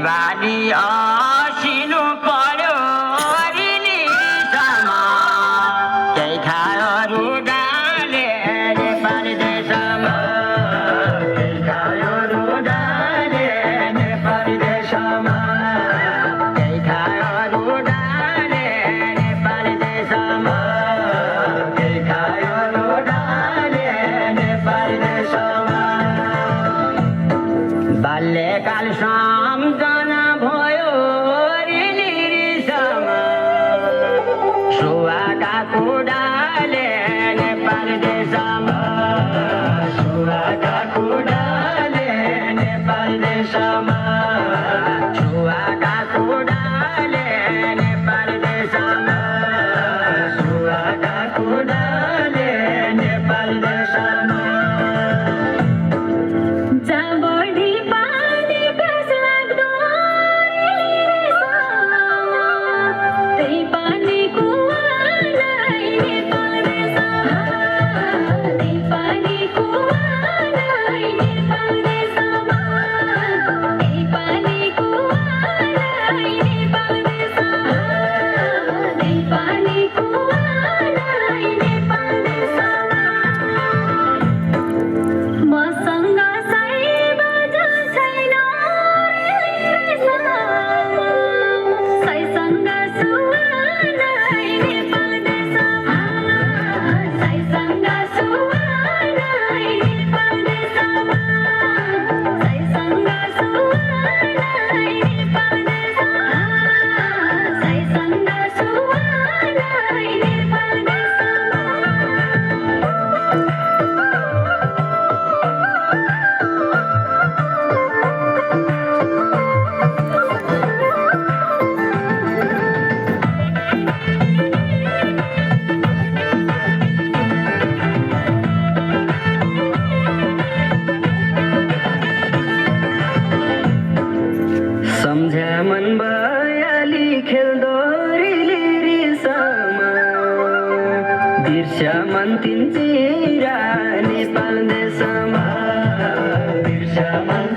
बाली आसिनु पर्यो रिलिसम्म केही खायो रुदाले नेपाल देशमा केही खायो रुदाले नेपाल देशमा केही खायो रुदाले नेपाल देशमा केही खायो रुदाले नेपाल देशमा बाल्यकाल सम्झना भयो रिलिसम्म सुवाका कुडाले नेपाल देशमा सुवाका कुडाले नेपाल देशमा सुवाका कुडाले नेपाल देशमा सुवाका कुडाले नेपाल देशमा सम्झ्या मन भयाली खेल्दो रिलिसम्म बिर्स्या मन तिनचिरा नेपाल देशमा बिर्स्या मन